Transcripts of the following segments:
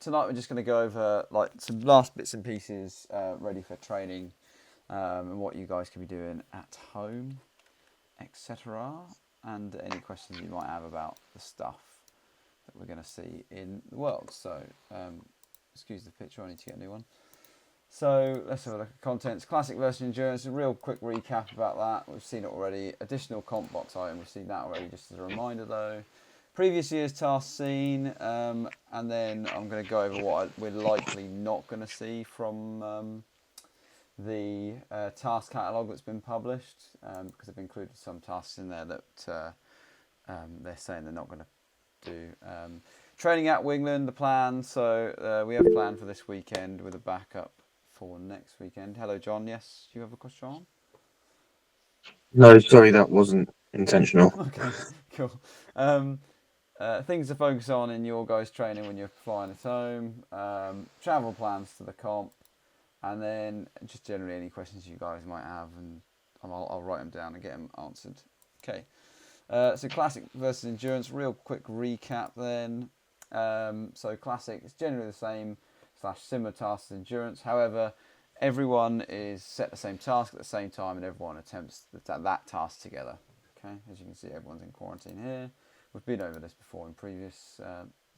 tonight we're just going to go over like some last bits and pieces ready for training and what you guys can be doing at home, etc. And any questions you might have about the stuff that we're going to see in the world. So, excuse the picture, I need to get a new one. So let's have a look at contents. Classic versus endurance. A real quick recap about that. We've seen it already. Additional comp box item. We've seen that already. Just as a reminder, though. Previous year's tasks seen, and then I'm going to go over what we're likely not going to see from the task catalogue that's been published, because I've included some tasks in there that they're saying they're not going to do. Training at Wingland, the plan. So we have planned for this weekend with a backup for next weekend. Hello, John. Yes, do you have a question? No, sorry, that wasn't intentional. Okay, cool. Things to focus on in your guys' training when you're flying at home. Travel plans to the comp, and then just generally any questions you guys might have, and I'll write them down and get them answered. Okay. So classic versus endurance. Real quick recap then. So classic is generally the same / similar tasks as endurance. However, everyone is set the same task at the same time, and everyone attempts that task together. Okay, as you can see, everyone's in quarantine here. We've been over this before in previous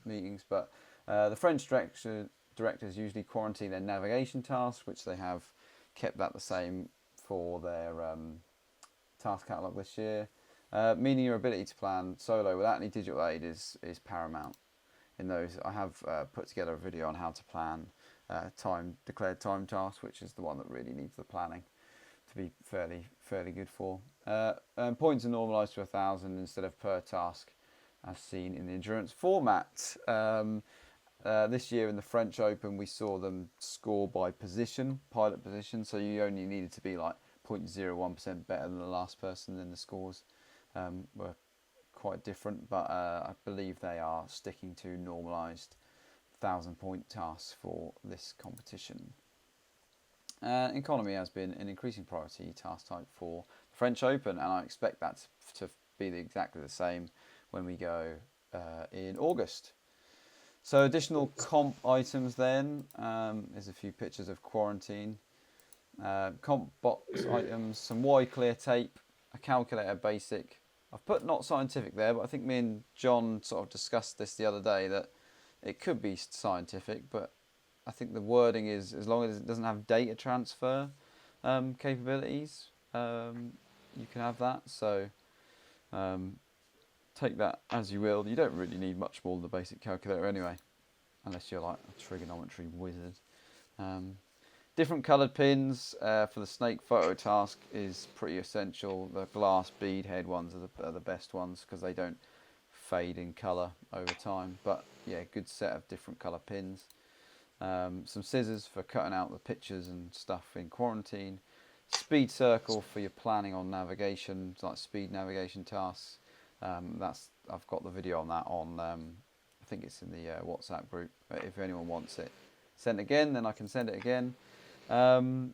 meetings, but the French directors usually quarantine their navigation tasks, which they have kept that the same for their task catalogue this year. Meaning your ability to plan solo without any digital aid is paramount. In those, I have put together a video on how to plan declared time tasks, which is the one that really needs the planning to be fairly good for. Points are normalised to 1,000 instead of per task, as seen in the endurance format. This year in the French Open, we saw them score by position, pilot position, so you only needed to be like 0.01% better than the last person, then the scores were quite different, but I believe they are sticking to normalised 1,000-point tasks for this competition. Economy has been an increasing priority task type for the French Open, and I expect that to be exactly the same when we go in August. So additional comp items then, there's a few pictures of quarantine. Comp box items, some Y clear tape, a calculator basic. I've put not scientific there, but I think me and John sort of discussed this the other day, that it could be scientific, but I think the wording is, as long as it doesn't have data transfer capabilities, you can have that. So take that as you will. You don't really need much more than the basic calculator anyway, unless you're like a trigonometry wizard. Different coloured pins for the snake photo task is pretty essential. The glass bead head ones are the best ones because they don't fade in colour over time. But yeah, good set of different colour pins. Some scissors for cutting out the pictures and stuff in quarantine. Speed circle for your planning on navigation, like speed navigation tasks. I've got the video on that on, I think it's in the WhatsApp group. If anyone wants it sent again, then I can send it again. 1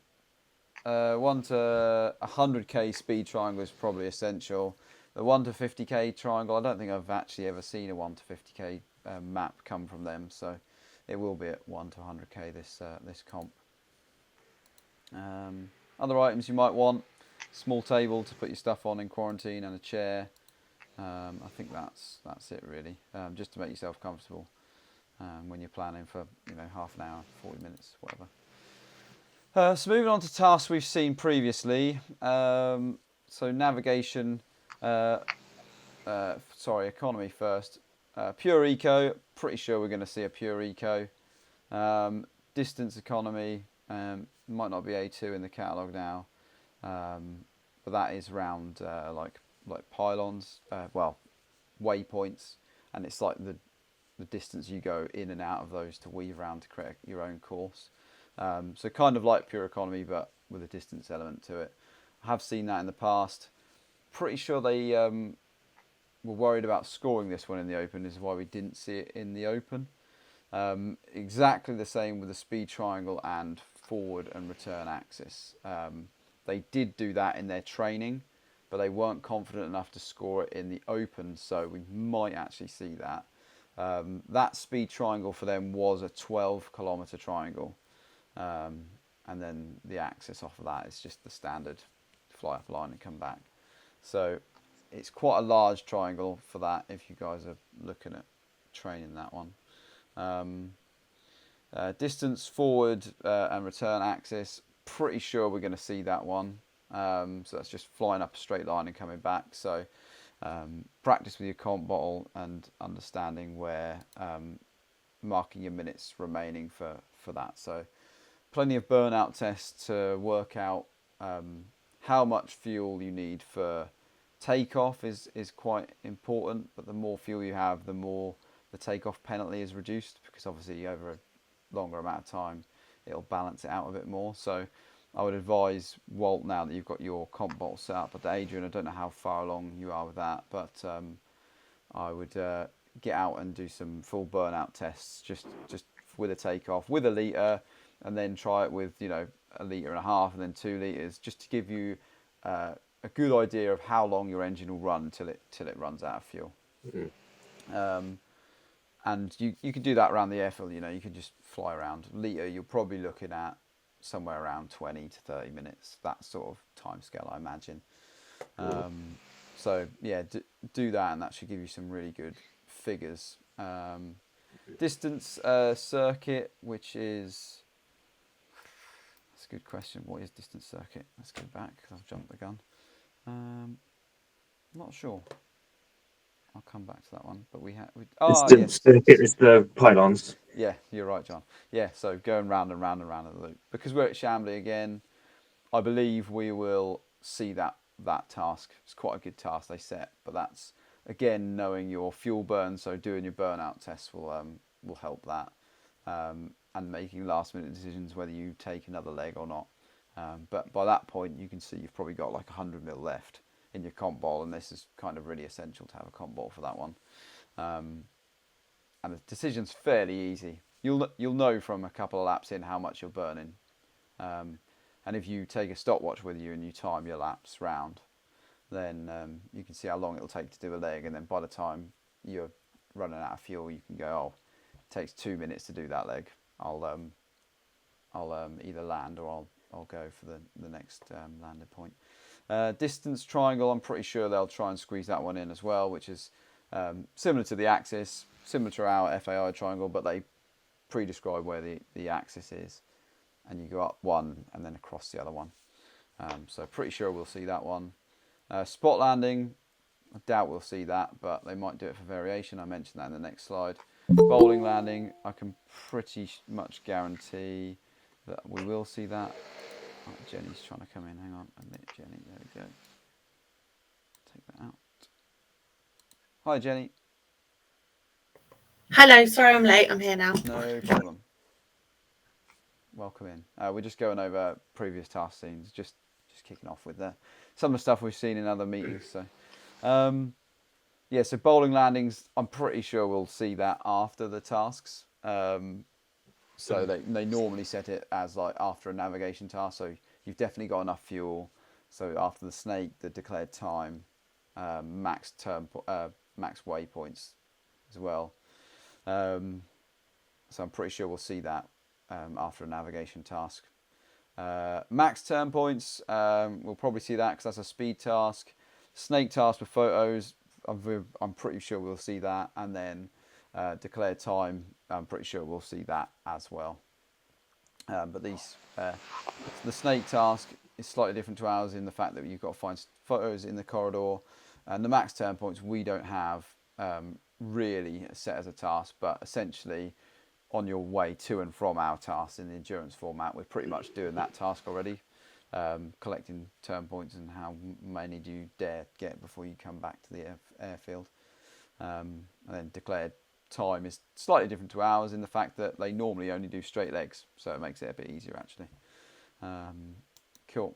to 100k speed triangle is probably essential. The 1 to 50k triangle, I don't think I've actually ever seen a 1 to 50k map come from them, so it will be at 1 to 100k this comp. Other items you might want: small table to put your stuff on in quarantine, and a chair. I think that's it really, just to make yourself comfortable when you're planning for half an hour, 40 minutes, whatever. So moving on to tasks we've seen previously. So navigation, economy first. Pure eco, pretty sure we're going to see a pure eco. Distance economy, might not be A2 in the catalogue now, but that is around like pylons, waypoints, and it's like the distance you go in and out of those to weave around to create your own course. So kind of like pure economy, but with a distance element to it. I have seen that in the past. Pretty sure they were worried about scoring this one in the Open, is why we didn't see it in the Open. Exactly the same with the speed triangle and forward and return axis. They did do that in their training, but they weren't confident enough to score it in the Open, so we might actually see that. That speed triangle for them was a 12-kilometre triangle. And then the axis off of that is just the standard fly up a line and come back. So it's quite a large triangle for that if you guys are looking at training that one. Distance forward and return axis, pretty sure we're going to see that one. So that's just flying up a straight line and coming back. So practice with your comp bottle and understanding where marking your minutes remaining for that. So plenty of burnout tests to work out how much fuel you need for takeoff is quite important, but the more fuel you have, the more the takeoff penalty is reduced, because obviously over a longer amount of time it'll balance it out a bit more. So I would advise Walt, now that you've got your comp bottle set up, but Adrian, I don't know how far along you are with that, but I would get out and do some full burnout tests just with a takeoff with a litre, and then try it with, you know, 1.5 litres and then 2 litres, just to give you a good idea of how long your engine will run till it runs out of fuel. And you can do that around the airfield. You know, you can just fly around. Litre, you're probably looking at somewhere around 20 to 30 minutes, that sort of time scale, I imagine. So yeah, do that, and that should give you some really good figures. Distance circuit, which is, that's a good question. What is distance circuit? Let's go back because I've jumped the gun. Not sure. I'll come back to that one. But Distance circuit is the pylons. Yeah, you're right, John. Yeah, so going round and round and round in the loop. Because we're at Chambly again, I believe we will see that task. It's quite a good task they set, but that's, again, knowing your fuel burn, so doing your burnout tests will help that, and making last minute decisions whether you take another leg or not. But by that point, you can see you've probably got like 100 mil left in your comp ball, and this is kind of really essential to have a comp ball for that one. And the decision's fairly easy. You'll know from a couple of laps in how much you're burning. And if you take a stopwatch with you and you time your laps round, then you can see how long it'll take to do a leg. And then by the time you're running out of fuel, you can go, oh, it takes 2 minutes to do that leg. I'll either land or I'll go for the next landing point. Distance triangle, I'm pretty sure they'll try and squeeze that one in as well, which is similar to the axis, similar to our FAI triangle, but they pre-describe where the axis is, and you go up one and then across the other one. So pretty sure we'll see that one. Spot landing, I doubt we'll see that, but they might do it for variation. I mentioned that in the next slide. Bowling landing, I can pretty much guarantee that we will see that. Oh, Jenny's trying to come in. Hang on a minute, Jenny. There we go. Take that out. Hi, Jenny. Hello, sorry I'm late. I'm here now. No problem. Welcome in. We're just going over previous task scenes, just kicking off with some of the stuff we've seen in other meetings. So, yeah, so bowling landings, I'm pretty sure we'll see that after the tasks. So they normally set it as like after a navigation task. So you've definitely got enough fuel. So after the snake, the declared time, max waypoints as well. So I'm pretty sure we'll see that after a navigation task. Max turn points, we'll probably see that because that's a speed task. Snake task with photos, I'm pretty sure we'll see that. And then declared time, I'm pretty sure we'll see that as well. But the snake task is slightly different to ours in the fact that you've got to find photos in the corridor. And the max turn points we don't have really set as a task, but essentially on your way to and from our tasks in the endurance format, we're pretty much doing that task already, collecting turn points and how many do you dare get before you come back to the airfield. And then declared time is slightly different to ours in the fact that they normally only do straight legs, so it makes it a bit easier actually. Cool.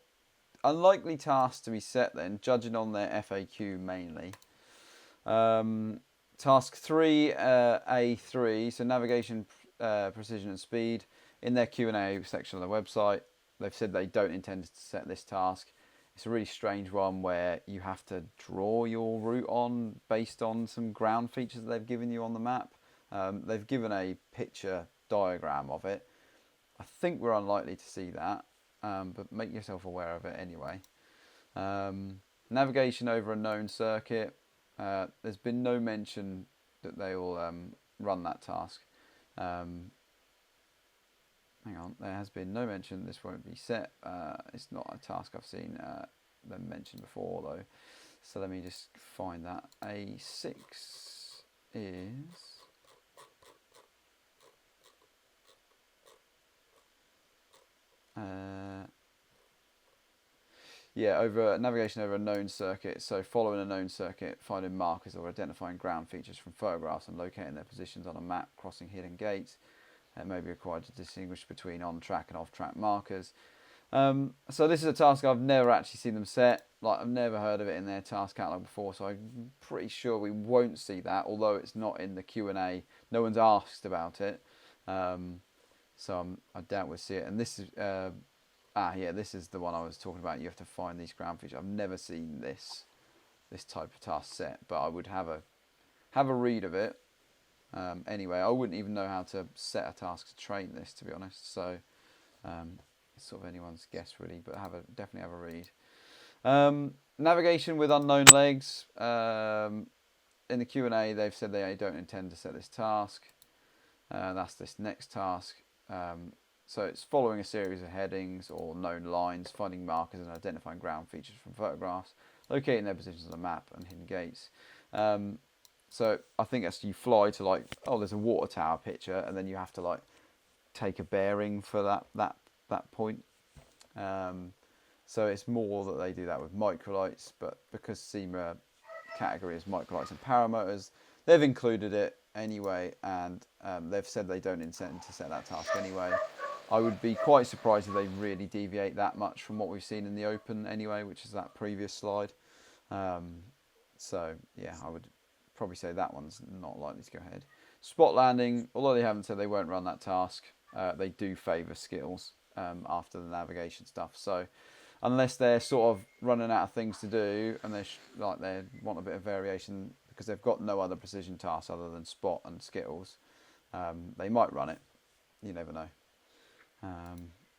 Unlikely tasks to be set then, judging on their FAQ mainly. Task 3, A3, so navigation, precision and speed. In their Q&A section on their website, they've said they don't intend to set this task. It's a really strange one where you have to draw your route on based on some ground features that they've given you on the map. They've given a picture diagram of it. I think we're unlikely to see that, but make yourself aware of it anyway. Navigation over a known circuit. There's been no mention that they will run that task. Hang on, there has been no mention this won't be set. It's not a task I've seen them mention before though. So let me just find that. A6 is... over navigation over a known circuit. So following a known circuit, finding markers or identifying ground features from photographs and locating their positions on a map, crossing hidden gates. It may be required to distinguish between on-track and off-track markers. So this is a task I've never actually seen them set. Like, I've never heard of it in their task catalog before, so I'm pretty sure we won't see that, although it's not in the Q&A. No one's asked about it. So I doubt we'll see it. And this is... this is the one I was talking about. You have to find these ground features. I've never seen this type of task set, but I would have a read of it. Anyway, I wouldn't even know how to set a task to train this, to be honest. So it's sort of anyone's guess really, but definitely have a read. Navigation with unknown legs. In the Q&A, they've said they don't intend to set this task. That's this next task. So it's following a series of headings or known lines, finding markers and identifying ground features from photographs, locating their positions on the map and hidden gates. So I think as you fly to there's a water tower picture, and then you have to take a bearing for that point. So it's more that they do that with microlights, but because SEMA category is microlights and paramotors, they've included it anyway, and they've said they don't intend to set that task anyway. I would be quite surprised if they really deviate that much from what we've seen in the Open anyway, which is that previous slide. So yeah, I would probably say that one's not likely to go ahead. Spot landing, although they haven't said they won't run that task, they do favour skills after the navigation stuff. So unless they're sort of running out of things to do and they want a bit of variation because they've got no other precision tasks other than spot and skittles, they might run it. You never know.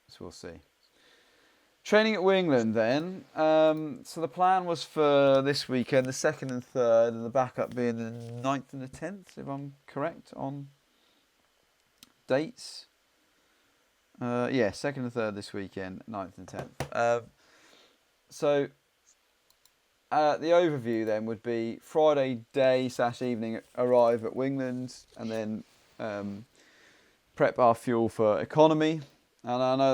So we'll see. Training at Wingland then. So the plan was for this weekend, the 2nd and 3rd, and the backup being the 9th and the 10th, if I'm correct on dates. 2nd and 3rd this weekend, 9th and 10th. So the overview then would be Friday day / evening, arrive at Wingland, and then prep our fuel for economy. And I know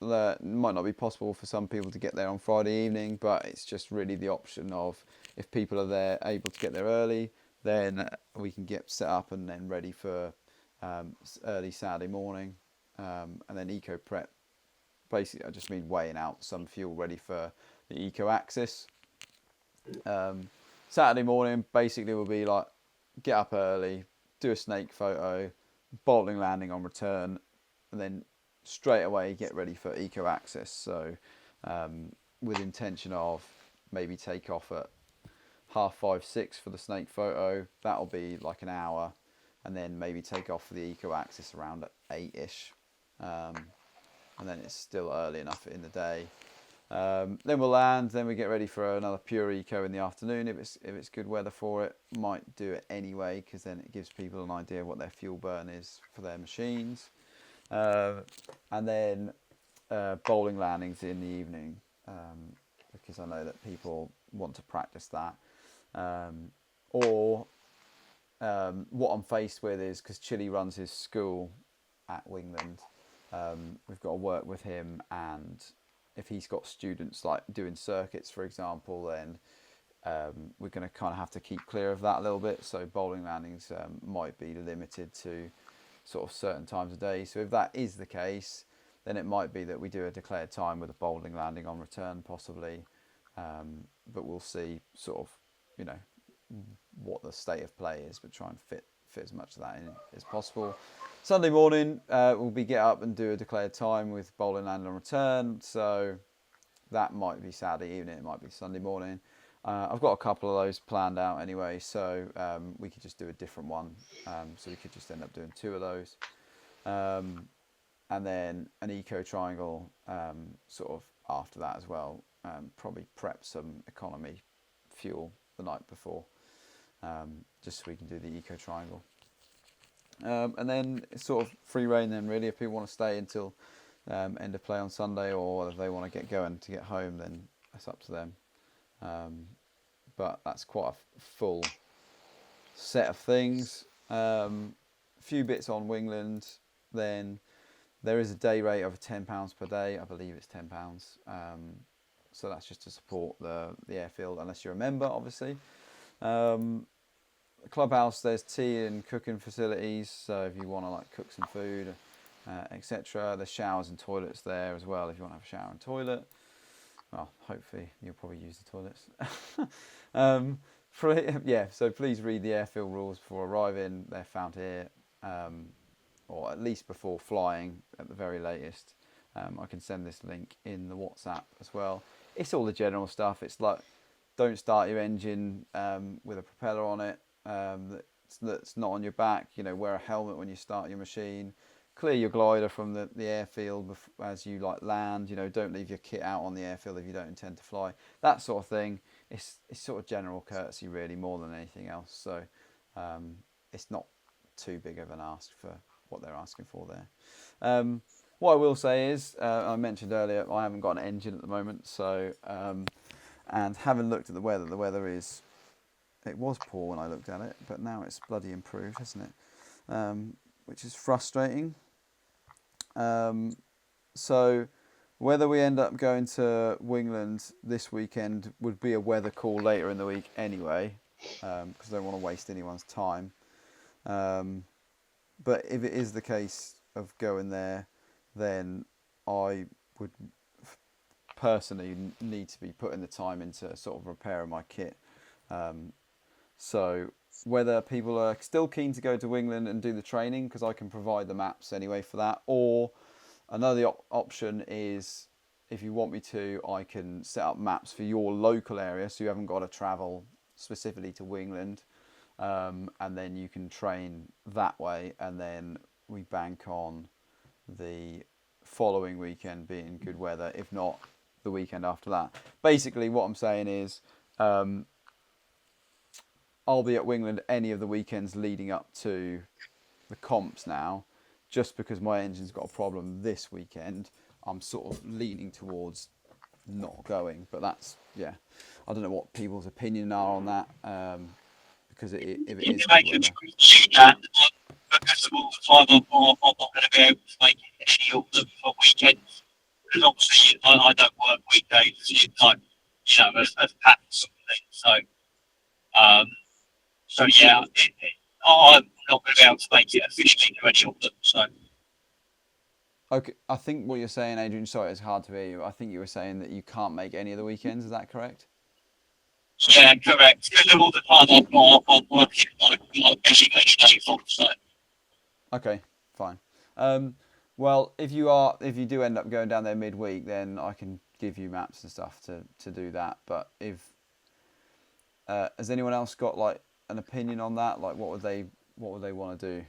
that might not be possible for some people to get there on Friday evening, but it's just really the option of if people are there able to get there early, then we can get set up and then ready for early Saturday morning, and then eco prep. Basically, I just mean weighing out some fuel ready for the eco axis. Saturday morning basically will be get up early, do a snake photo, bolting landing on return, and then straight away get ready for eco access. So with intention of maybe take off at 5:30, 6 for the snake photo. That'll be an hour, and then maybe take off for the eco access around at 8ish, and then it's still early enough in the day. Then we'll land, then we get ready for another pure eco in the afternoon if it's good weather for it. Might do it anyway because then it gives people an idea of what their fuel burn is for their machines. And then bowling landings in the evening, because I know that people want to practice that. What I'm faced with is, because Chili runs his school at Wingland, we've got to work with him, and if he's got students doing circuits, for example, then we're going to kind of have to keep clear of that a little bit. So bowling landings might be limited to sort of certain times of day. So if that is the case, then it might be that we do a declared time with a bowling landing on return, possibly. But we'll see sort of, what the state of play is, but try and fit as much of that in as possible. Sunday morning, we'll get up and do a declared time with bowling landing on return. So that might be Saturday evening, it might be Sunday morning. I've got a couple of those planned out anyway, so we could just do a different one. So we could just end up doing 2 of those. And then an eco triangle sort of after that as well. Probably prep some economy fuel the night before, just so we can do the eco triangle. And then it's sort of free reign then really. If people want to stay until end of play on Sunday, or if they want to get going to get home, then that's up to them. But that's quite a full set of things. A few bits on Wingland. Then there is a day rate of £10 per day. I believe it's £10. So that's just to support the airfield, unless you're a member, obviously. Clubhouse, there's tea and cooking facilities, so if you want to like cook some food, etc. There's showers and toilets there as well if you want to have a shower and toilet. Well, hopefully you'll probably use the toilets. So please read the airfield rules before arriving. They're found here, or at least before flying at the very latest. I can send this link in the WhatsApp as well. It's all the general stuff. It's like, don't start your engine with a propeller on it that's not on your back. Wear a helmet when you start your machine. Clear your glider from the airfield as you like land. Don't leave your kit out on the airfield if you don't intend to fly. That sort of thing. It's sort of general courtesy really, more than anything else. So it's not too big of an ask for what they're asking for there. What I will say is, I mentioned earlier, I haven't got an engine at the moment, so and having looked at the weather it was poor when I looked at it, but now it's bloody improved, hasn't it? Which is frustrating. So whether we end up going to Wingland this weekend would be a weather call later in the week anyway, because I don't want to waste anyone's time. But if it is the case of going there, then I would personally need to be putting the time into sort of repairing my kit. So whether people are still keen to go to Wingland and do the training, because I can provide the maps anyway for that, or another option is, if you want me to, I can set up maps for your local area, so you haven't got to travel specifically to Wingland, and then you can train that way, and then we bank on the following weekend being good weather, if not the weekend after that. Basically what I'm saying is, I'll be at Wingland any of the weekends leading up to the comps now. Just because my engine's got a problem this weekend, I'm sort of leaning towards not going. But that's, I don't know what people's opinion are on that, because if it is good weather. Because of all the time I'm not going to be able to make any of them for weekends. Because obviously I don't work weekdays, as Pat sort of thing. So I'm not going to be able to make it officially to any of them. So. Okay, I think what you're saying, Adrian, sorry, it's hard to hear you. I think you were saying that you can't make any of the weekends. Is that correct? Yeah, correct. Because of all the time I'm working like basically so. Okay, fine. Well, if you do end up going down there midweek, then I can give you maps and stuff to do that. But if has anyone else got like an opinion on that? Like, what would they want to do?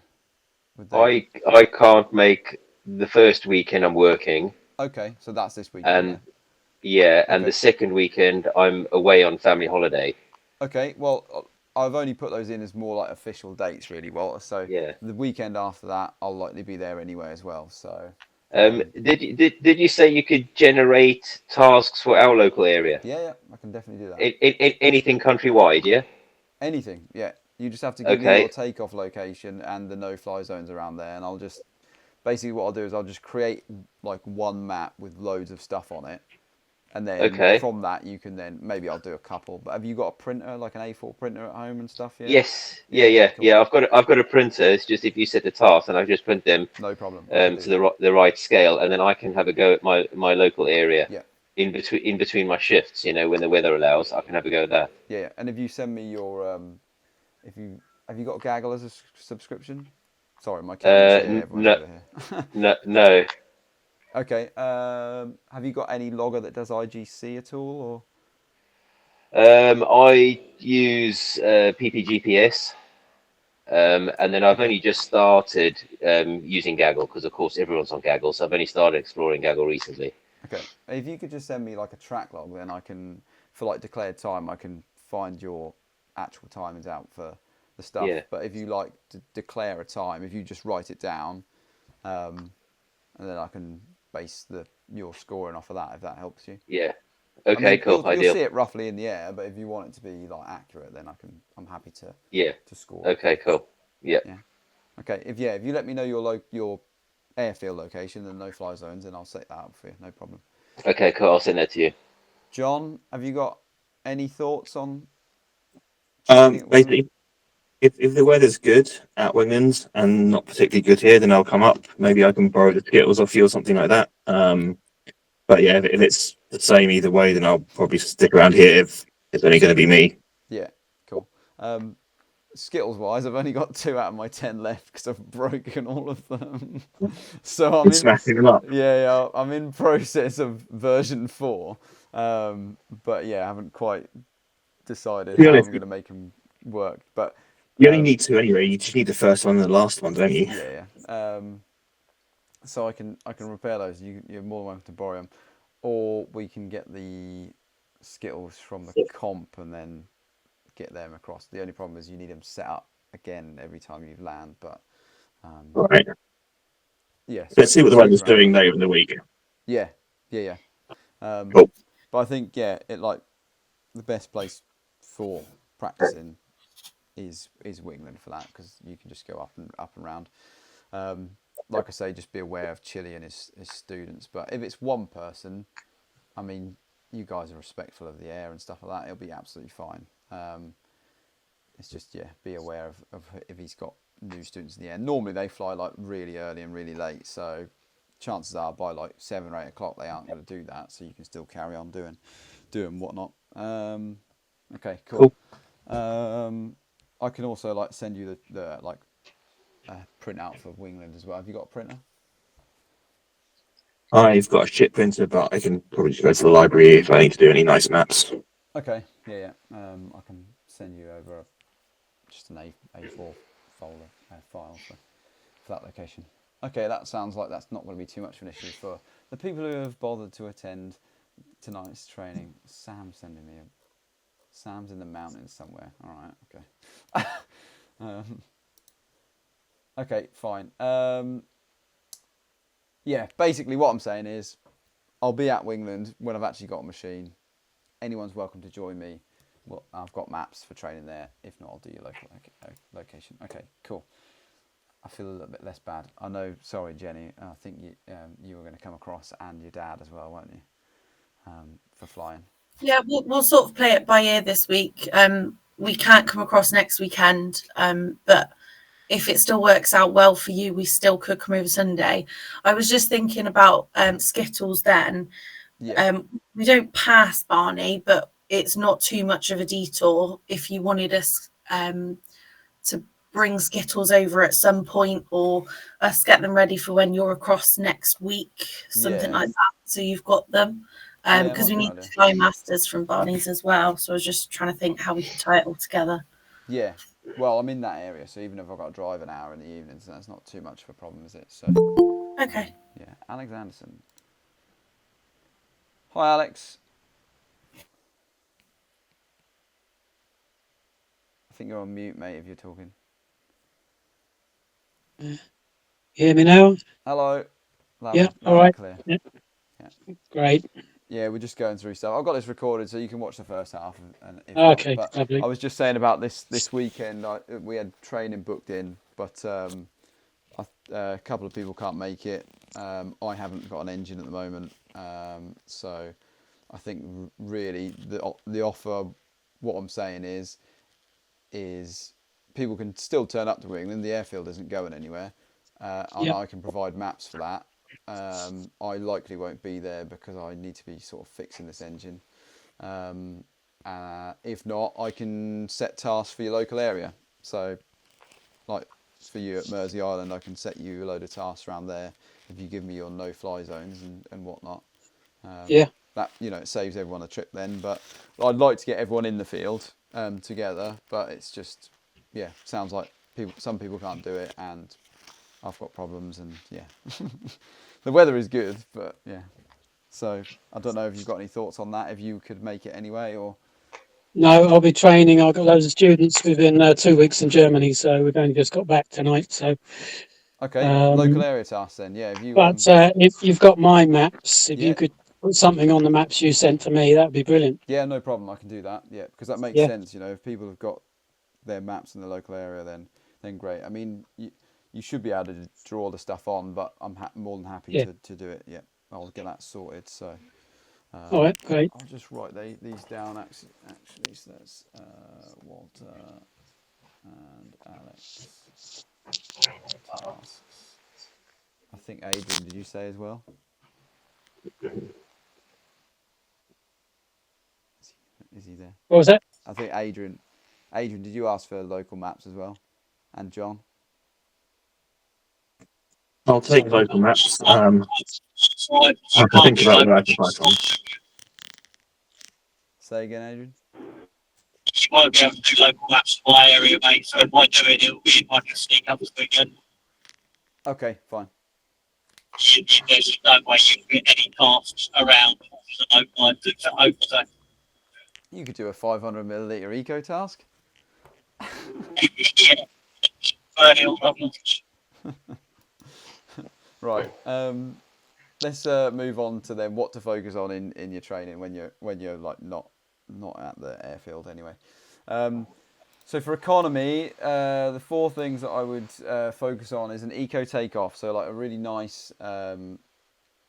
I can't make the first weekend. I'm working. Okay, so that's this weekend. And the second weekend I'm away on family holiday. Okay, well, I've only put those in as more like official dates, really, Walter. So the weekend after that, I'll likely be there anyway as well. So, did you say you could generate tasks for our local area? Yeah, I can definitely do that. Anything countrywide, yeah? Anything, yeah. You just have to give me your takeoff location and the no-fly zones around there, and I'll just basically what I'll do is I'll just create like one map with loads of stuff on it. And then from that, you can then, maybe I'll do a couple. But have you got a printer, like an A4 printer at home and stuff? Yeah? Yes. Yeah. I've got a printer. It's just if you set the task, and I just print them. No problem. To the right scale, and then I can have a go at my local area. Yeah. In between my shifts, when the weather allows, I can have a go at that. Yeah. And if you send me your, have you got Gaggle as a subscription? Sorry, my camera's here. No. Okay. Have you got any logger that does IGC at all, I use PPGPS, and then I've Okay. only just started using Gaggle because, of course, everyone's on Gaggle. So I've only started exploring Gaggle recently. Okay. If you could just send me like a track log, then I can, for like declared time, I can find your actual timings out for the stuff. Yeah, But if you like to declare a time, if you just write it down, and then I can base your scoring off of that, if that helps you. yeah. I Okay, mean, cool, you'll ideal. see it roughly in the air, but if you want it to be like accurate, then I'm happy Yeah. to score it. Okay, cool. Yeah. Yeah. Okay. If you let me know your airfield location and no fly zones, then I'll set that up for you. No problem. Okay, cool. I'll send that to you. John, have you got any thoughts on training at Wingland? Basically, if the weather's good at Winglands and not particularly good here, then I'll come up. Maybe I can borrow the Skittles off you or something like that. But yeah, if it's the same either way, then I'll probably stick around here if it's only going to be me. Yeah. Cool. Skittles wise, I've only got 2 out of my 10 left because I've broken all of them. So Been smashing them up. I'm in process of version 4. But yeah, I haven't quite decided To be how I'm honest, going to make them work. But you only um, need two anyway. You just need the first one and the last one, don't you? yeah. So I can repair those. You're more than welcome to borrow them, or we can get the Skittles from the comp and then get them across. The only problem is you need them set up again every time you land. But Right. yeah, so Let's see what the swings weather's around. doing later in the week. Yeah. Cool. But I think it like the best place for practicing is Wingland for that because you can just go up and round. Like I say, just be aware of Chili and his students. But if it's one person, I mean, you guys are respectful of the air and stuff like that. It'll be absolutely fine. It's just be aware of if he's got new students in the air. Normally they fly like really early and really late, so chances are by like 7 or 8 o'clock they aren't going to do that. So you can still carry on doing whatnot. Okay, cool. I can also like send you the like print out for Wingland as well. Have you got a printer? I've got a shit printer, but I can probably just go to the library if I need to do any nice maps. Okay, yeah. I can send you over just an A4 folder file for that location. Okay, that sounds like that's not going to be too much of an issue for the people who have bothered to attend tonight's training. Sam's in the mountains somewhere. All right, okay. Okay, fine. Yeah, basically what I'm saying is I'll be at Wingland when I've actually got a machine. Anyone's welcome to join me. Well, I've got maps for training there. If not, I'll do your local location. Okay, cool. I feel a little bit less bad. I know. Sorry, Jenny. I think you were going to come across and your dad as well, weren't you? For flying. Yeah, we'll sort of play it by ear this week. We can't come across next weekend, but if it still works out well for you, we still could come over Sunday. I was just thinking about Skittles then. Yeah. We don't pass Barney, but it's not too much of a detour if you wanted us to bring Skittles over at some point or us get them ready for when you're across next week, something like that. So you've got them. Because we need fly masters from Barney's as well. So I was just trying to think how we could tie it all together. Yeah. Well, I'm in that area, so even if I've got to drive an hour in the evenings, that's not too much of a problem, is it? So. Okay. Yeah, Alex Anderson. Hi, Alex. I think you're on mute, mate, if you're talking. Hear me now? Hello. Yeah, all right. Clear. Yeah. Yeah. Great. Yeah, we're just going through stuff. I've got this recorded, so you can watch the first half. And if Okay, not, but lovely. I was just saying about this weekend. We had training booked in, but a couple of people can't make it. I haven't got an engine at the moment, so I think really the offer. What I'm saying is people can still turn up to England. The airfield isn't going anywhere, and I can provide maps for that. I likely won't be there because I need to be sort of fixing this engine. If not, I can set tasks for your local area. So, like for you at Mersey Island, I can set you a load of tasks around there if you give me your no-fly zones and whatnot. Yeah. that, you know, it saves everyone a trip then. But I'd like to get everyone in the field together, but it's just, yeah, sounds like some people can't do it, and I've got problems, and yeah. The weather is good, but yeah. So I don't know if you've got any thoughts on that, if you could make it anyway, or... No, I'll be training. I've got loads of students within 2 weeks in Germany, so we've only just got back tonight. So, Okay, local um, area task then, yeah. If you but if you've got my maps, if you yeah, could put something on the maps you sent to me, that would be brilliant. yeah, no problem. I can do that. Yeah, because that makes Yeah, sense. You know, if people have got their maps in the local area, then great. I mean, you should be able to draw the stuff on, but I'm more than happy yeah. to do it. Yeah, I'll get that sorted. So All right, great. I'll just write these down. Actually, so that's Walter and Alex tasks. I think Adrian, did you say as well? Is he there? What was that? I think Adrian, did you ask for local maps as well? And John? I'll take local maps. I Right, you have to can't think do about local where I can find one. maps. Say again, Adrian? You won't be able to do local maps in my area, mate. So if I do it, it'll be if I can sneak up this weekend. Okay, fine. There's no way you can get any tasks around the local line to open. So You could do a 500 milliliter eco task. yeah, very ill problems. Right. Let's move on to then what to focus on in your training when you're like not at the airfield anyway. So for economy, the 4 things that I would focus on is an eco takeoff. So like a really nice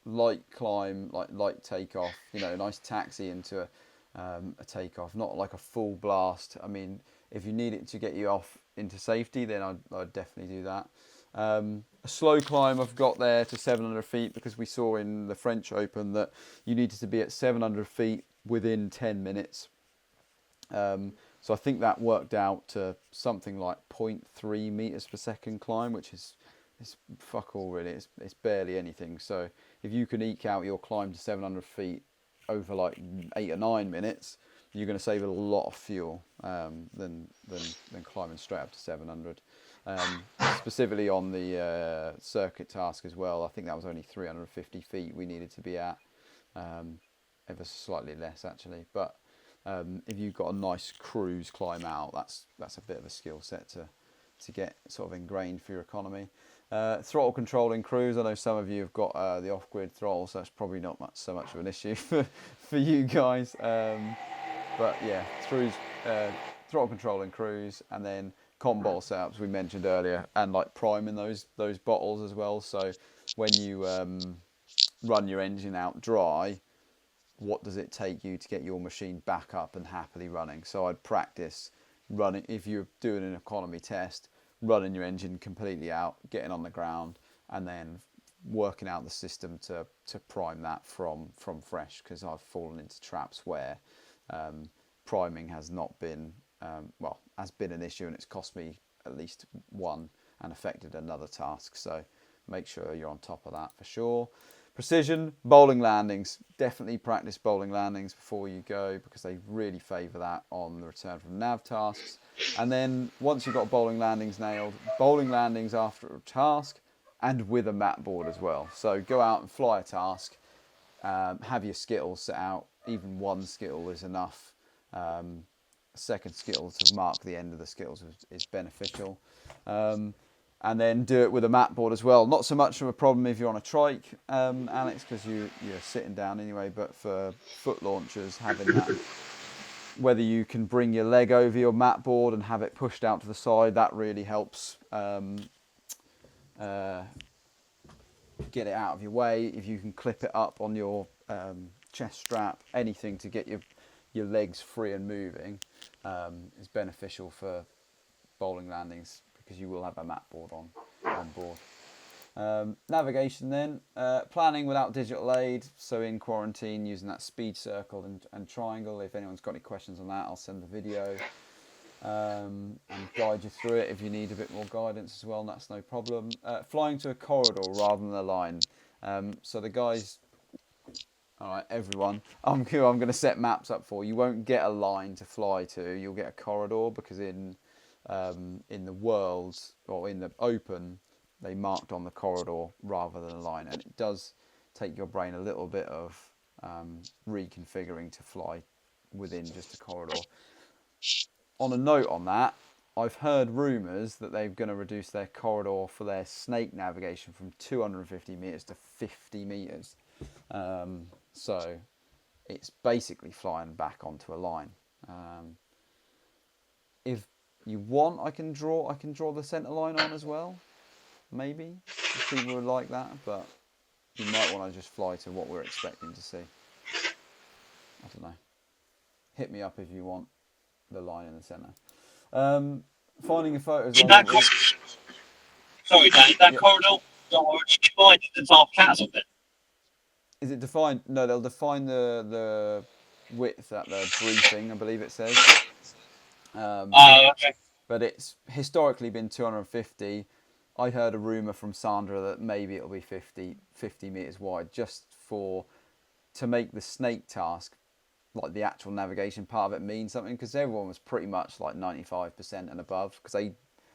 light climb, like light takeoff. You know, a nice taxi into a takeoff, not like a full blast. I mean, if you need it to get you off into safety, then I'd definitely do that. A slow climb I've got there to 700 feet because we saw in the French Open that you needed to be at 700 feet within 10 minutes. So I think that worked out to something like 0.3 meters per second climb, which is fuck all really. It's barely anything. So if you can eke out your climb to 700 feet over like 8 or 9 minutes, you're going to save a lot of fuel than climbing straight up to 700. Specifically on the circuit task as well, I think that was only 350 feet we needed to be at, ever slightly less actually. But if you've got a nice cruise climb out, that's a bit of a skill set to get sort of ingrained for your economy. Throttle control in cruise. I know some of you have got the off-grid throttle, so that's probably not so much of an issue for you guys. But yeah, throttle control in cruise, and then cotton bottle setups we mentioned earlier, and like priming those bottles as well. So when you run your engine out dry, what does it take you to get your machine back up and happily running? So I'd practice running, if you're doing an economy test, running your engine completely out, getting on the ground, and then working out the system to prime that from fresh, because I've fallen into traps where priming has not been has been an issue, and it's cost me at least one and affected another task. So make sure you're on top of that for sure. Precision, bowling landings. Definitely practice bowling landings before you go, because they really favour that on the return from nav tasks. And then once you've got bowling landings nailed, bowling landings after a task and with a mat board as well. So go out and fly a task, have your skittles set out. Even one skittle is enough. Second skittle to mark the end of the skittles is beneficial. And then do it with a mat board as well. Not so much of a problem if you're on a trike, Alex, because you're sitting down anyway, but for foot launchers, having that, whether you can bring your leg over your mat board and have it pushed out to the side, that really helps get it out of your way. If you can clip it up on your chest strap, anything to get your legs free and moving is beneficial for bowling landings, because you will have a mat board on board. Navigation then, planning without digital aid, so in quarantine using that speed circle and triangle. If anyone's got any questions on that, I'll send the video and guide you through it if you need a bit more guidance as well, and that's no problem. Flying to a corridor rather than a line. So the guys All right, everyone. I'm going to set maps up for you. You won't get a line to fly to. You'll get a corridor because in the worlds or in the open, they marked on the corridor rather than a line, and it does take your brain a little bit of reconfiguring to fly within just a corridor. On a note on that, I've heard rumours that they're going to reduce their corridor for their snake navigation from 250 metres to 50 metres. So it's basically flying back onto a line. If you want, I can draw the centre line on as well. Maybe if people would like that, but you might want to just fly to what we're expecting to see. I don't know. Hit me up if you want the line in the centre. Finding a photo. Sorry, Dan. That corridor not already divided the top cats of it. Is it defined? No, they'll define the width at the briefing, I believe it says. Okay. But it's historically been 250. I heard a rumour from Sandra that maybe it'll be 50 metres wide, just to make the snake task, like the actual navigation part of it, mean something, because everyone was pretty much like 95% and above, because they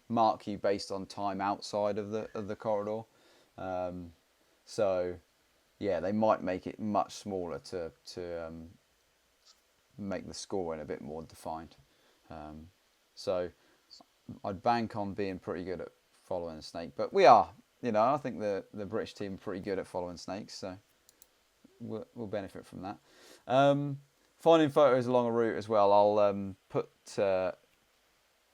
mark you based on time outside of the corridor. So yeah, they might make it much smaller to make the scoring a bit more defined. So I'd bank on being pretty good at following a snake, but we are, I think the British team are pretty good at following snakes, so we'll benefit from that. Finding photos along a route as well.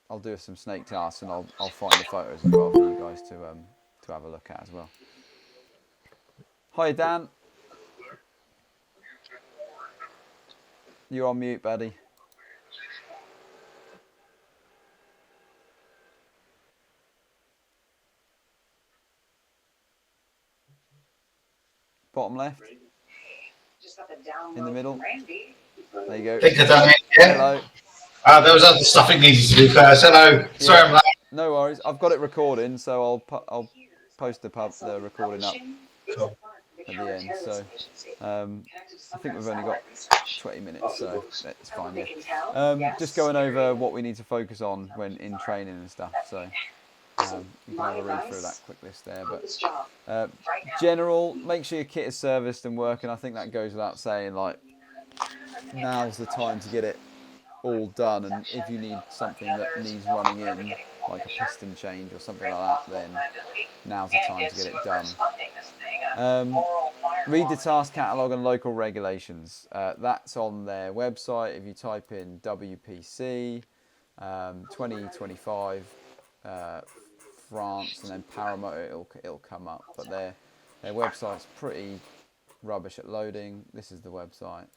I'll do some snake tasks, and I'll find the photos as well for you guys to have a look at as well. Hi Dan, you're on mute, buddy. Bottom left. In the middle. There you go. Yeah. Hello. There was other stuff it needed to do first. Hello. Sorry, I'm late. No worries. I've got it recording, so I'll post the recording up at the end. So I think we've only got 20 minutes, so it's fine. Yeah. Just going over what we need to focus on when in training and stuff. So you can have a read through that quick list there. But general, make sure your kit is serviced and working. I think that goes without saying. Like, now's the time to get it all done, and if you need something that needs running in, like a piston change or something like that, then now's the time to get it done. Read the task catalogue and local regulations. That's on their website. If you type in WPC 2025 France and then paramotor, it'll come up. But their website's pretty rubbish at loading. This is the website.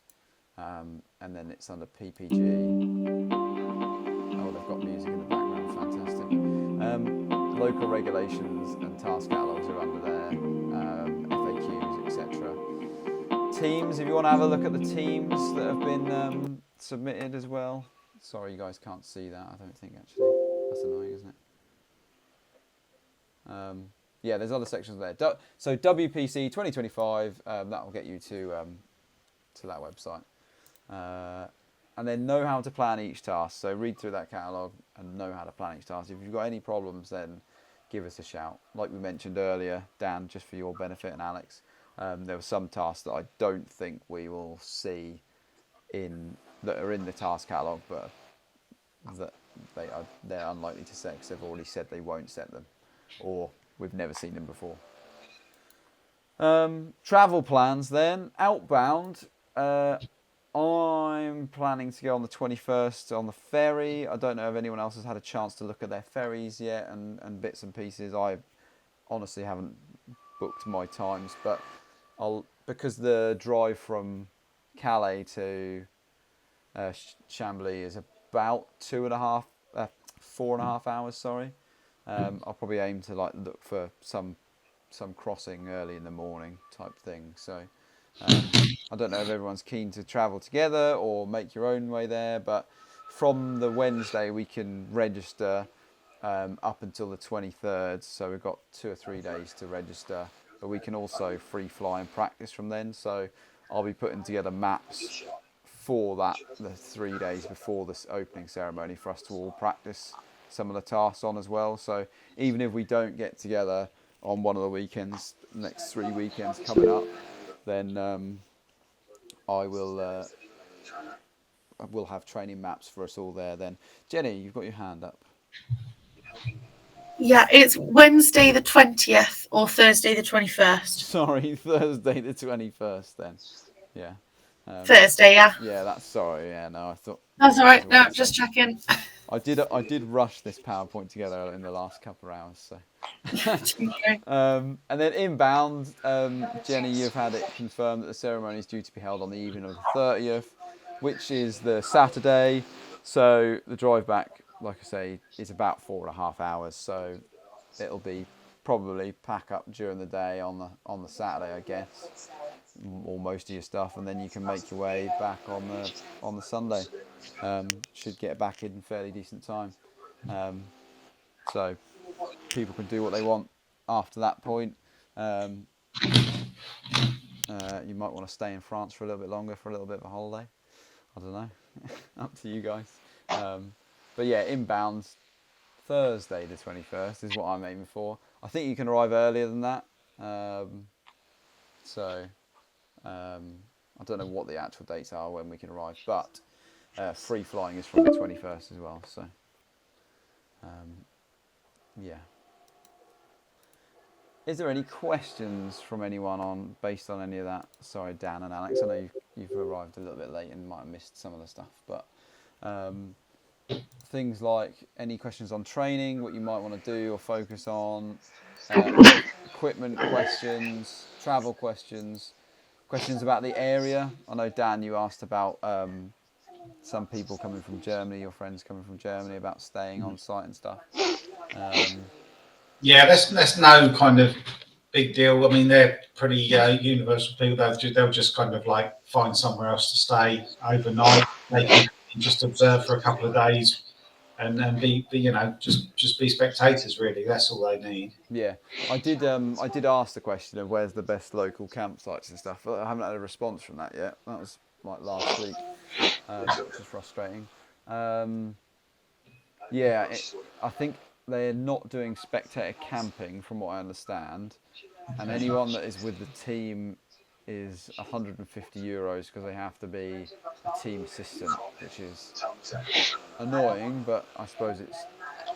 And then it's under PPG. Oh, they've got music in the background, fantastic. Local regulations and task catalogues are under there, FAQs, etc. Teams, if you want to have a look at the teams that have been submitted as well. Sorry you guys can't see that, I don't think actually. That's annoying, isn't it? Yeah, there's other sections there. So WPC 2025, that will get you to that website. And then know how to plan each task. So read through that catalogue and know how to plan each task. If you've got any problems, then give us a shout. Like we mentioned earlier, Dan, just for your benefit, and Alex, there were some tasks that I don't think we will see that are in the task catalogue, but that they're unlikely to set because they've already said they won't set them, or we've never seen them before. Travel plans then. Outbound. I'm planning to go on the 21st on the ferry. I don't know if anyone else has had a chance to look at their ferries yet and bits and pieces. I honestly haven't booked my times, but because the drive from Calais to Chambly is about 4.5 hours. Sorry, I'll probably aim to look for some crossing early in the morning type thing. So. I don't know if everyone's keen to travel together or make your own way there, but from the Wednesday we can register up until the 23rd, so we've got 2 or 3 days to register, but we can also free fly and practice from then. So I'll be putting together maps for that the 3 days before this opening ceremony for us to all practice some of the tasks on as well. So even if we don't get together on one of the weekends, next 3 weekends coming up, then I will have training maps for us all there then. Jenny, you've got your hand up. Yeah, it's Wednesday the 20th or Thursday the 21st. Sorry, Thursday the 21st then. Yeah. Thursday, yeah. Yeah, that's sorry. Yeah, no, I thought. That's all right. That's what No, I just said. checking. I did rush this PowerPoint together in the last couple of hours. So. Okay. And then inbound, Jenny, you've had it confirmed that the ceremony is due to be held on the evening of the 30th, which is the Saturday. So the drive back, like I say, is about 4.5 hours. So it'll be probably pack up during the day on the Saturday, I guess, or most of your stuff, and then you can make your way back on the Sunday. Should get back in fairly decent time. So people can do what they want after that point. You might want to stay in France for a little bit longer for a little bit of a holiday. I don't know. Up to you guys. But yeah, inbound Thursday the 21st is what I'm aiming for. I think you can arrive earlier than that. I don't know what the actual dates are when we can arrive, but free flying is from the 21st as well. So yeah. Is there any questions from anyone based on any of that? Sorry, Dan and Alex, I know you've arrived a little bit late and might have missed some of the stuff, but things like any questions on training, what you might want to do or focus on, equipment questions, travel questions, questions about the area. I know, Dan, you asked about some people coming from Germany, your friends coming from Germany, about staying on site and stuff. Yeah, that's no kind of big deal. I mean, they're pretty universal people. They'll just kind of like find somewhere else to stay overnight. They can just observe for a couple of days and be just be spectators. Really, that's all they need. Yeah, I did ask the question of where's the best local campsites and stuff. I haven't had a response from that yet. That was like last week, which is frustrating. Yeah, I think they're not doing spectator camping from what I understand, and anyone that is with the team is €150 because they have to be a team assistant, which is annoying, but I suppose it's,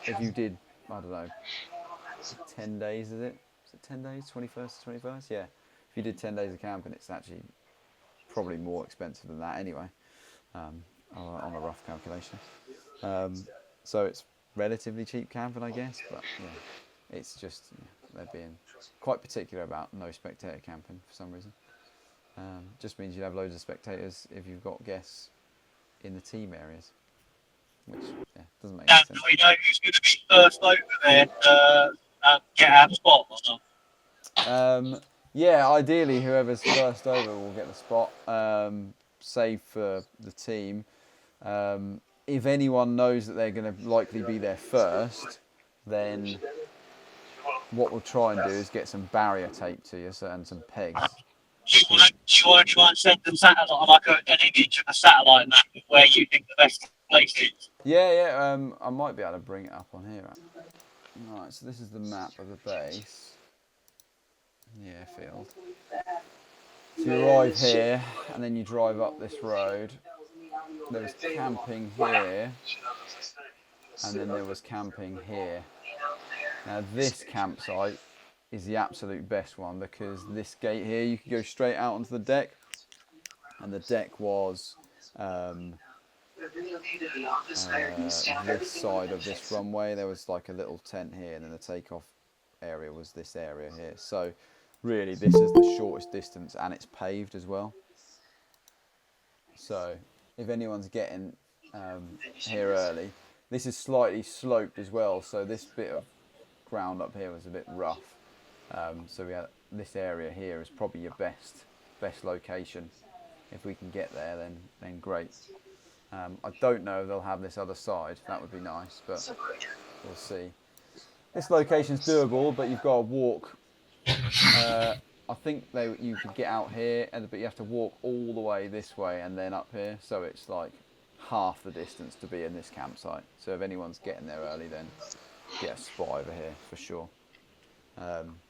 if you did, I don't know, 10 days, is it 10 days, 21st to 21st? Yeah, if you did 10 days of camping, it's actually probably more expensive than that anyway, on a rough calculation. So it's relatively cheap camping, I guess, but yeah, it's just they're being quite particular about no spectator camping for some reason. Just means you'd have loads of spectators if you've got guests in the team areas, which doesn't make any sense. Do we know who's going to be first over there get out of the spot or not? Yeah, ideally whoever's first over will get the spot, save for the team. If anyone knows that they're going to likely be there first, then what we'll try and do is get some barrier tape to you and some pegs. Do you want to try and send them satellite, an image of a satellite map of where you think the best place is? Yeah. I might be able to bring it up on here. Right, so this is the map of the base. Yeah, field. So you arrive here, and then you drive up this road. There was camping here, and then there was camping here. Now this campsite is the absolute best one because this gate here, you could go straight out onto the deck, and the deck was this side of this runway. There was like a little tent here, and then the takeoff area was this area here. So really this is the shortest distance, and it's paved as well. So if anyone's getting here early, this is slightly sloped as well, so this bit of ground up here was a bit rough. So we had this area here is probably your best location. If we can get there, then great. I don't know if they'll have this other side. That would be nice, but we'll see. This location's doable, but you've got to walk I think you could get out here, but you have to walk all the way this way and then up here. So it's like half the distance to be in this campsite. So if anyone's getting there early, then get a spot over here for sure.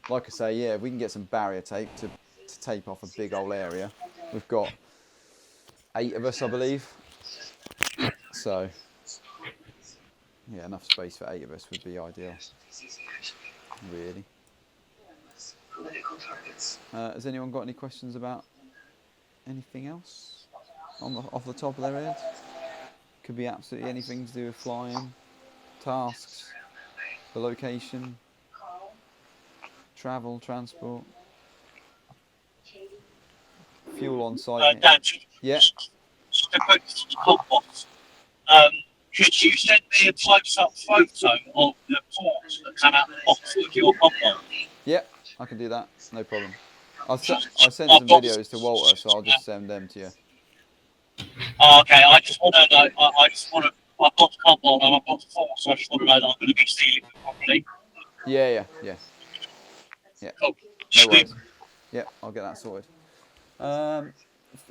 Like I say, yeah, if we can get some barrier tape to tape off a big old area. We've got 8 of us, I believe. So yeah, enough space for 8 of us would be ideal. Really. Has anyone got any questions about anything else off the top of their head? Could be absolutely anything to do with flying, tasks, the location, travel, transport, fuel on site. Dan, Yeah. just a quick box. Could you send me a close-up photo of the ports that come out the box of your compost? Yeah, I can do that. No problem. I sent some videos to Walter, so I'll just send them to you. Oh, okay, I just want to know. I've got the compost and I've got the force, so I just want to know that I'm going to be sealing it properly. Yeah. Cool. No worries. Yeah, I'll get that sorted.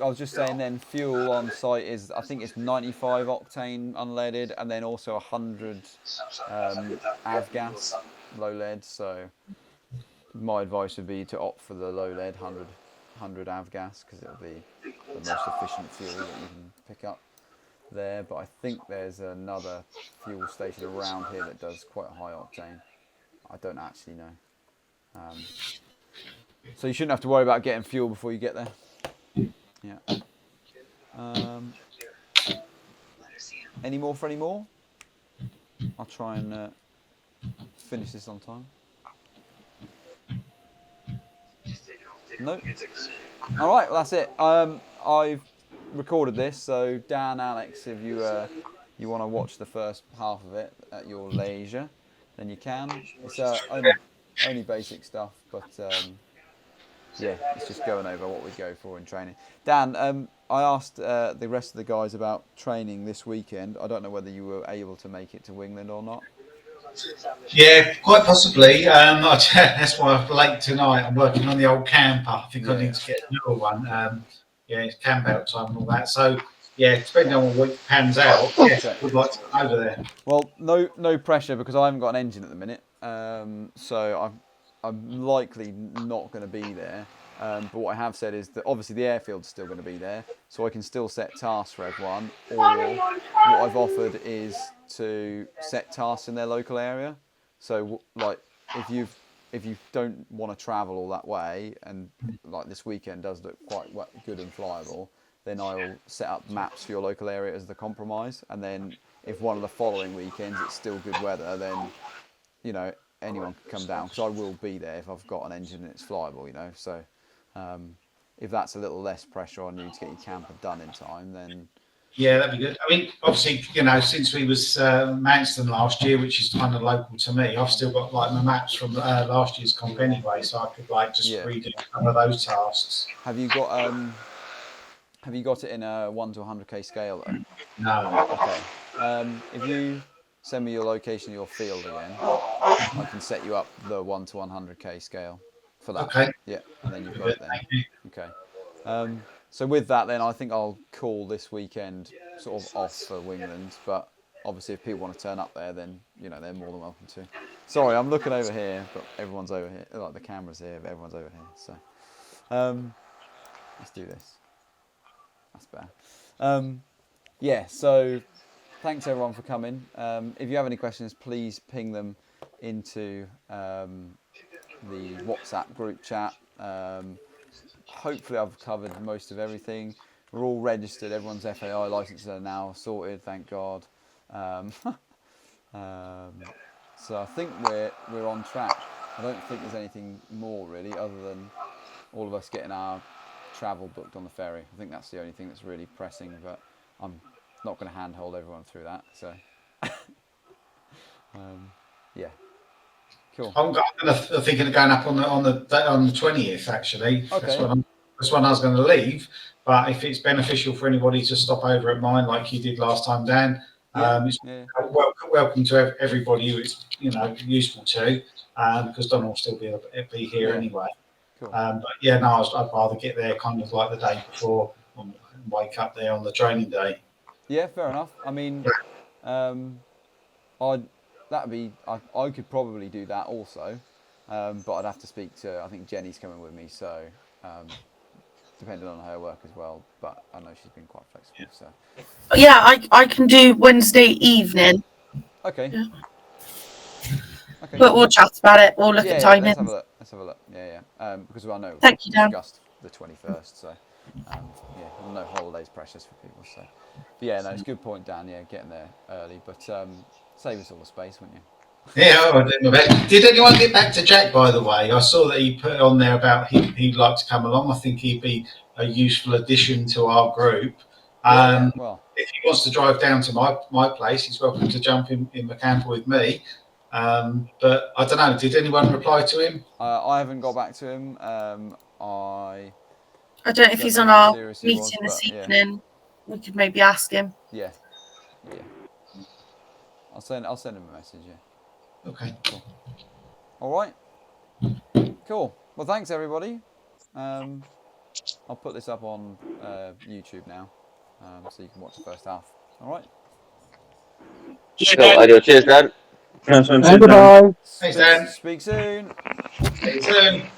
I was just saying then, fuel on site is, I think it's 95 octane unleaded, and then also 100 avgas, low lead. So my advice would be to opt for the low lead 100 avgas, because it'll be the most efficient fuel that you can pick up there. But I think there's another fuel station around here that does quite a high octane. I don't actually know. So you shouldn't have to worry about getting fuel before you get there. Yeah. Any more for any more? I'll try and finish this on time. No. All right, well that's it. I've recorded this, so Dan, Alex, if you want to watch the first half of it at your leisure, then you can. It's only basic stuff, but yeah, it's just going over what we go for in training. Dan, I asked the rest of the guys about training this weekend. I don't know whether you were able to make it to Wingland or not. Yeah, quite possibly. That's why I'm late tonight. I'm working on the old camper. I think I need to get another one. Yeah, it's camp out time and all that. So yeah, depending on what week pans out, yeah, would like to go over there. Well, no pressure, because I haven't got an engine at the minute. So I'm likely not going to be there. But what I have said is that obviously the airfield's still going to be there, so I can still set tasks for everyone. Or what I've offered is to set tasks in their local area. So like if you don't want to travel all that way, and like this weekend does look quite good and flyable, then I'll set up maps for your local area as the compromise. And then if one of the following weekends it's still good weather, then anyone can come down, because I will be there if I've got an engine and it's flyable, So if that's a little less pressure on you to get your camper done in time, then yeah, that'd be good. I mean, obviously, since we was Manston last year, which is kind of local to me, I've still got like my maps from last year's comp anyway, so I could just redo some of those tasks. Have you got it in a 1 to 100k scale though? No. Okay. If you send me your location, your field again, I can set you up the 1 to 100k scale for that. Okay. Yeah, and then you've got it then. Okay. So with that, then I think I'll call this weekend sort of off for Wingland. But obviously, if people want to turn up there, then they're more than welcome to. Sorry, I'm looking over here, but everyone's over here. Like the camera's here, but everyone's over here. So let's do this. That's better. Yeah. So thanks everyone for coming. If you have any questions, please ping them into the WhatsApp group chat. Hopefully I've covered most of everything. We're all registered. Everyone's FAI licenses are now sorted, thank God. So I think we're on track. I don't think there's anything more really, other than all of us getting our travel booked on the ferry. I think that's the only thing that's really pressing, but I'm not going to handhold everyone through that. So yeah. Cool. I'm thinking of going up on the 20th actually. Okay. That's when I was going to leave. But if it's beneficial for anybody to stop over at mine, like you did last time, Dan, it's welcome to everybody who it's useful to, because Don will still be here anyway. Cool. But yeah, no, I'd rather get there kind of like the day before and wake up there on the training day. Yeah, fair enough. I mean, I could probably do that also, but I'd have to speak to. I think Jenny's coming with me, so depending on her work as well. But I know she's been quite flexible. So Yeah, I can do Wednesday evening, okay. Yeah. Okay. but we'll chat about it. We'll look at Let's timing. have a look. Let's have a look. Yeah. Because I know Thank we you, Dan. discussed the 21st, so no holidays precious for people. So, but yeah, no, it's a good point, Dan. Yeah, getting there early, but save us all the space, wouldn't you? Yeah, I'll do my best. Did anyone get back to Jack, by the way? I saw that he put on there about he'd like to come along. I think he'd be a useful addition to our group. Well, If he wants to drive down to my place, he's welcome to jump in the camper with me. But I don't know, did anyone reply to him? I haven't got back to him. I don't know if he's on our meeting this evening. We could maybe ask him. Yeah. I'll send him a message. Yeah. Okay. Cool. All right. Cool. Well, thanks everybody. I'll put this up on YouTube now, so you can watch the first half. All right. Ideal. Cheers, Dan. Nice one, Bye. Thanks, Dan. Speak soon. See you soon.